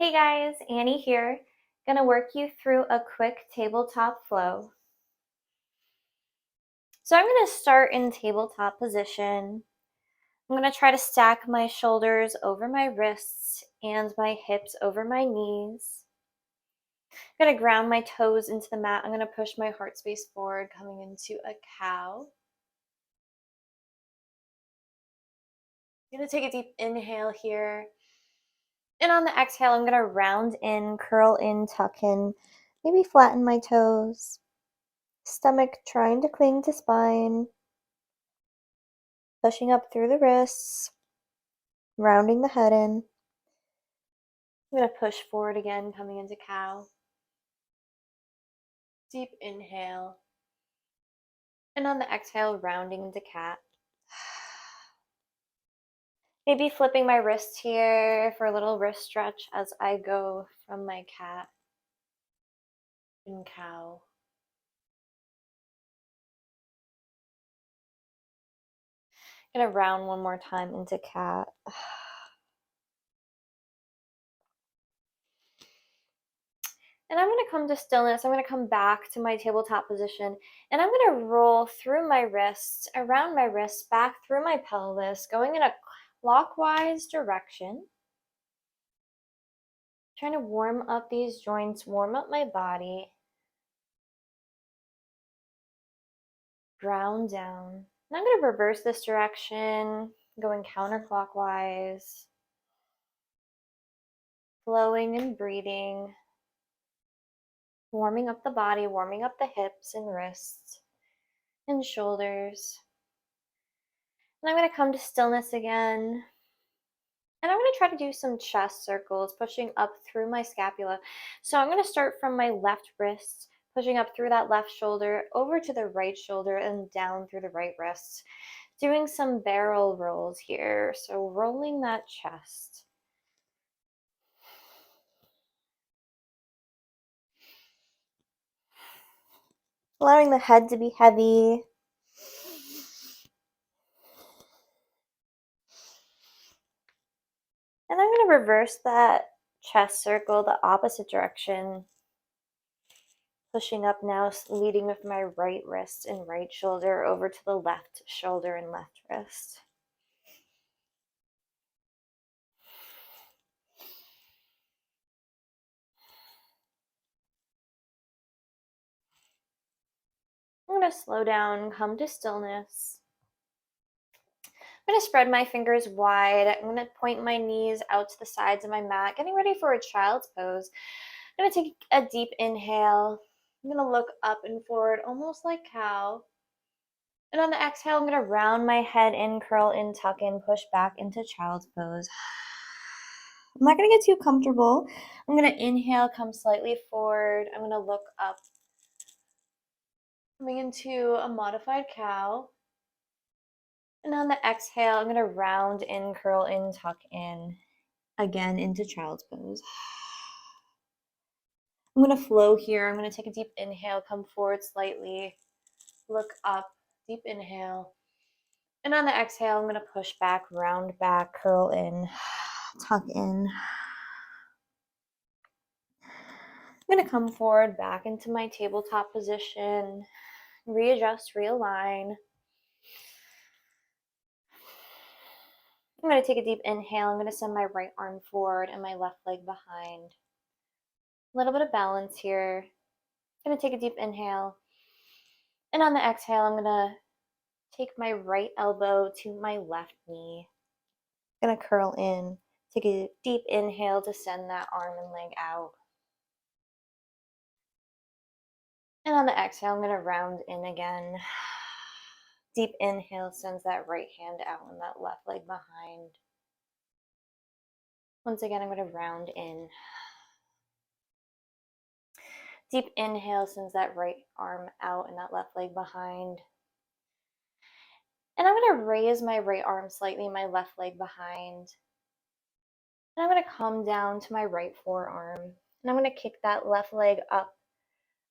Hey guys, Annie here. Gonna work you through a quick tabletop flow. So I'm gonna start in tabletop position. I'm gonna try to stack my shoulders over my wrists and my hips over my knees. I'm gonna ground my toes into the mat. I'm gonna push my heart space forward, coming into a cow. I'm gonna take a deep inhale here. And on the exhale, I'm gonna round in, curl in, tuck in, maybe flatten my toes. Stomach trying to cling to spine. Pushing up through the wrists, rounding the head in. I'm going to push forward again, coming into cow. Deep inhale. And on the exhale, rounding into cat. Maybe flipping my wrist here for a little wrist stretch as I go from my cat and cow. I'm going to round one more time into cat. And I'm going to come to stillness. I'm going to come back to my tabletop position. And I'm going to roll through my wrists, around my wrists, back through my pelvis, going in a clockwise direction. Trying to warm up these joints, warm up my body. Ground down. And I'm going to reverse this direction, going counterclockwise. Flowing and breathing. Warming up the body, warming up the hips and wrists and shoulders. And I'm going to come to stillness again. And I'm going to try to do some chest circles, pushing up through my scapula. So I'm going to start from my left wrist, pushing up through that left shoulder, over to the right shoulder, and down through the right wrist. Doing some barrel rolls here. So rolling that chest. Allowing the head to be heavy. And I'm going to reverse that chest circle the opposite direction. Pushing up now, leading with my right wrist and right shoulder over to the left shoulder and left wrist. I'm going to slow down, come to stillness. I'm going to spread my fingers wide. I'm going to point my knees out to the sides of my mat, getting ready for a child's pose. I'm going to take a deep inhale. I'm going to look up and forward, almost like cow. And on the exhale, I'm going to round my head in, curl in, tuck in, push back into child's pose. I'm not going to get too comfortable. I'm going to inhale, come slightly forward. I'm going to look up. Coming into a modified cow. And on the exhale, I'm going to round in, curl in, tuck in. Again into child's pose. I'm going to flow here. I'm going to take a deep inhale, come forward slightly. Look up, deep inhale. And on the exhale, I'm going to push back, round back, curl in, tuck in. I'm going to come forward back into my tabletop position, readjust, realign. I'm going to take a deep inhale. I'm going to send my right arm forward and my left leg behind. A little bit of balance here. I'm going to take a deep inhale. And on the exhale, I'm going to take my right elbow to my left knee. I'm going to curl in. Take a deep inhale to send that arm and leg out. And on the exhale, I'm going to round in again. Deep inhale sends that right hand out and that left leg behind. Once again, I'm going to round in. Deep inhale sends that right arm out and that left leg behind. And I'm going to raise my right arm slightly, my left leg behind. And I'm going to come down to my right forearm. And I'm going to kick that left leg up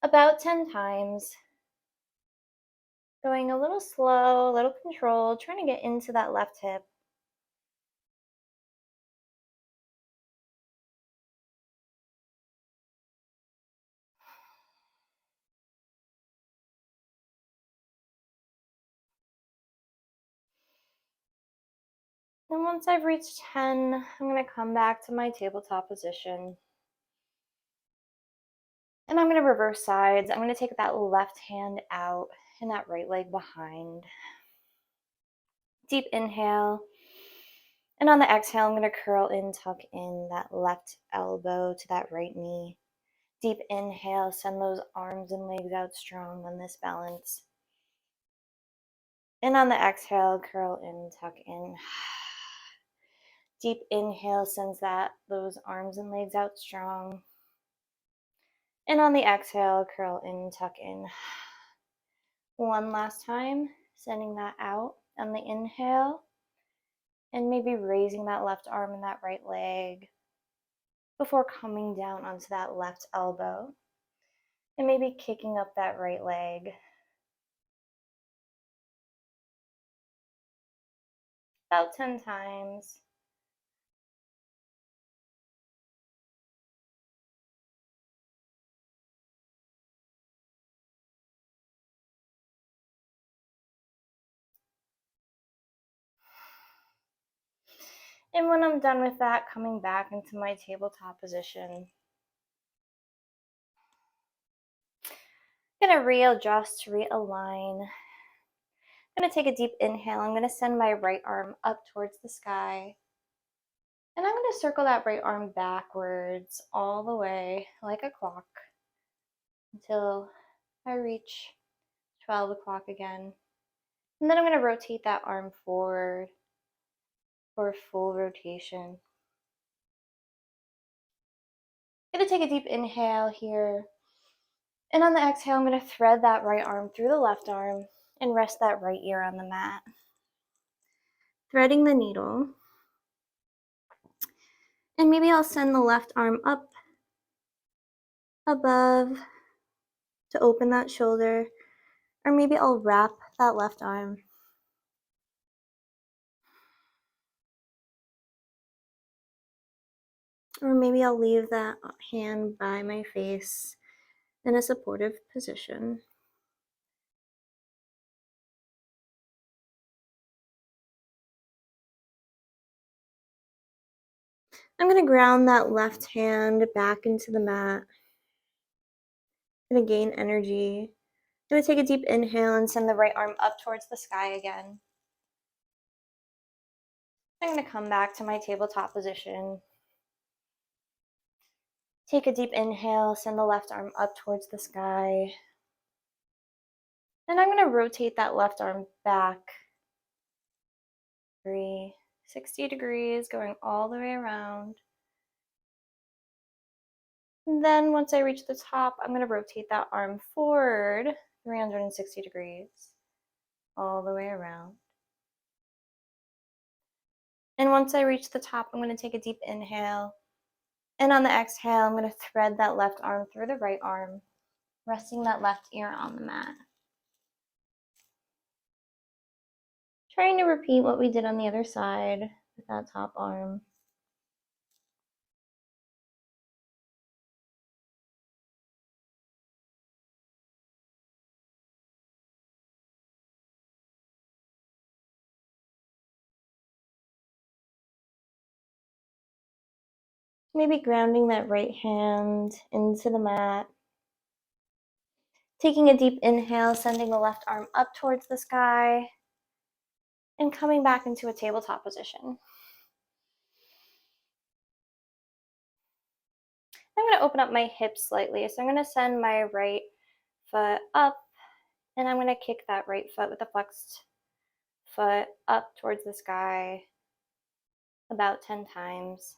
about 10 times. Going a little slow, a little controlled, trying to get into that left hip. And once I've reached 10, I'm going to come back to my tabletop position. And I'm going to reverse sides. I'm going to take that left hand out and that right leg behind. Deep inhale. And on the exhale, I'm going to curl in, tuck in that left elbow to that right knee. Deep inhale, send those arms and legs out strong on this balance. And on the exhale, curl in, tuck in. Deep inhale sends those arms and legs out strong. And on the exhale, curl in, tuck in. One last time, sending that out on the inhale. And maybe raising that left arm and that right leg before coming down onto that left elbow. And maybe kicking up that right leg. About 10 times. And when I'm done with that, coming back into my tabletop position. I'm going to readjust, realign. I'm going to take a deep inhale. I'm going to send my right arm up towards the sky. And I'm going to circle that right arm backwards all the way like a clock until I reach 12 o'clock again. And then I'm going to rotate that arm forward for a full rotation. I'm going to take a deep inhale here. And on the exhale, I'm going to thread that right arm through the left arm and rest that right ear on the mat. Threading the needle. And maybe I'll send the left arm up above to open that shoulder. Or maybe I'll wrap that left arm. Or maybe I'll leave that hand by my face in a supportive position. I'm going to ground that left hand back into the mat. I'm going to gain energy. I'm going to take a deep inhale and send the right arm up towards the sky again. I'm going to come back to my tabletop position. Take a deep inhale, send the left arm up towards the sky. And I'm going to rotate that left arm back 360 degrees, going all the way around. And then once I reach the top, I'm going to rotate that arm forward 360 degrees, all the way around. And once I reach the top, I'm going to take a deep inhale. And on the exhale, I'm going to thread that left arm through the right arm, resting that left ear on the mat. Trying to repeat what we did on the other side with that top arm. Maybe grounding that right hand into the mat. Taking a deep inhale, sending the left arm up towards the sky, and coming back into a tabletop position. I'm going to open up my hips slightly. So I'm going to send my right foot up, and I'm going to kick that right foot with the flexed foot up towards the sky about 10 times.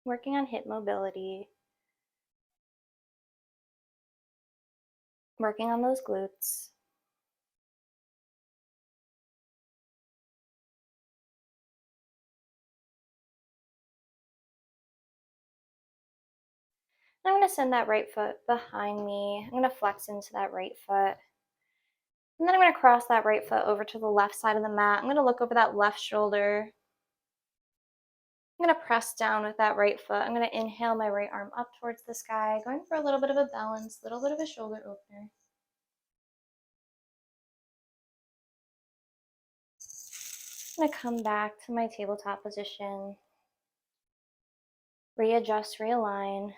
Working on hip mobility. Working on those glutes. I'm going to send that right foot behind me. I'm going to flex into that right foot. And then I'm going to cross that right foot over to the left side of the mat. I'm going to look over that left shoulder. I'm going to press down with that right foot. I'm going to inhale my right arm up towards the sky, going for a little bit of a balance, a little bit of a shoulder opener. I'm going to come back to my tabletop position, readjust, realign.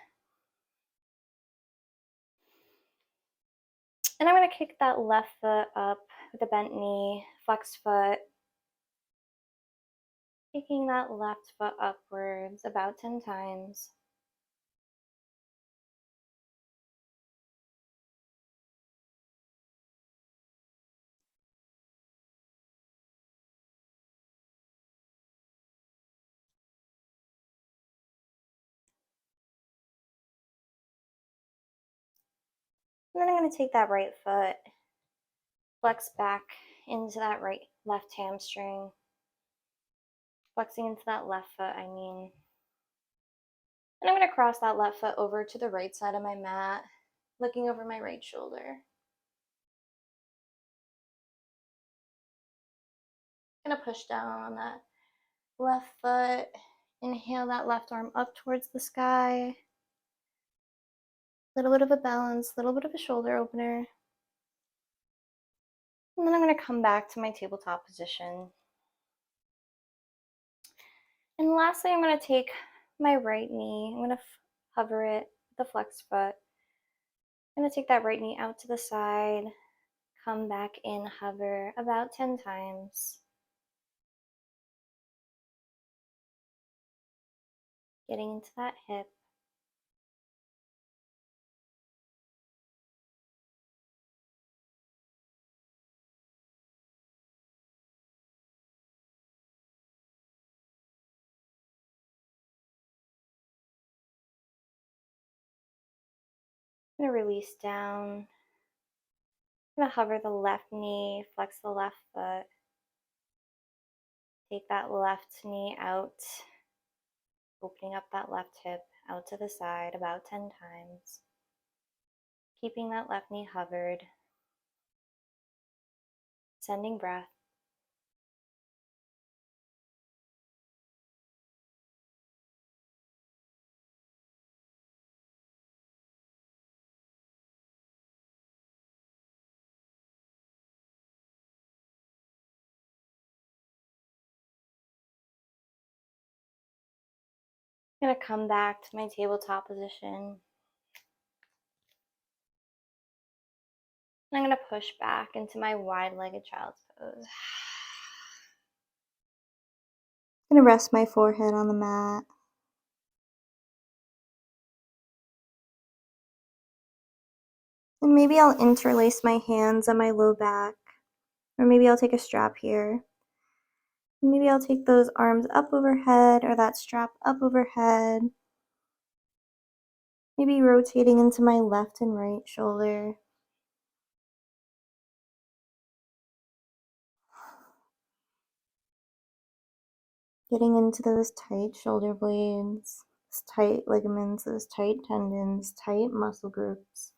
And I'm going to kick that left foot up with a bent knee, flex foot, kicking that left foot upwards about 10 times. And then I'm going to take that right foot, flex back into that left hamstring, flexing into that left foot, And I'm going to cross that left foot over to the right side of my mat, looking over my right shoulder. I'm going to push down on that left foot, inhale that left arm up towards the sky. Little bit of a balance, little bit of a shoulder opener. And then I'm going to come back to my tabletop position. And lastly, I'm going to take my right knee. I'm going to hover it with the flex foot. I'm going to take that right knee out to the side, come back in, hover about 10 times. Getting into that hip. I'm going to release down. I'm going to hover the left knee, flex the left foot. Take that left knee out, opening up that left hip out to the side about 10 times. Keeping that left knee hovered. Sending breath. I'm going to come back to my tabletop position. I'm going to push back into my wide-legged child's pose. I'm going to rest my forehead on the mat. And maybe I'll interlace my hands on my low back. Or maybe I'll take a strap here. And maybe I'll take those arms up overhead or that strap up overhead. Maybe rotating into my left and right shoulder. Getting into those tight shoulder blades, those tight ligaments, those tight tendons, tight muscle groups.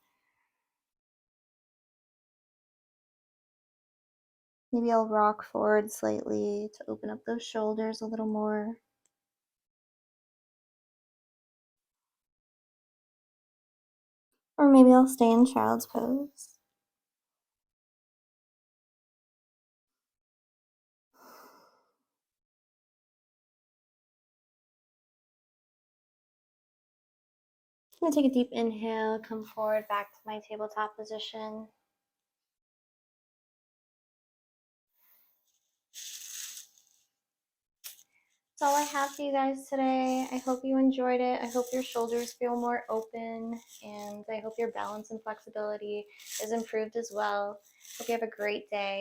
Maybe I'll rock forward slightly to open up those shoulders a little more. Or maybe I'll stay in child's pose. I'm going to take a deep inhale, come forward back to my tabletop position. That's all I have for you guys today. I hope you enjoyed it. I hope your shoulders feel more open, and I hope your balance and flexibility is improved as well. Hope you have a great day.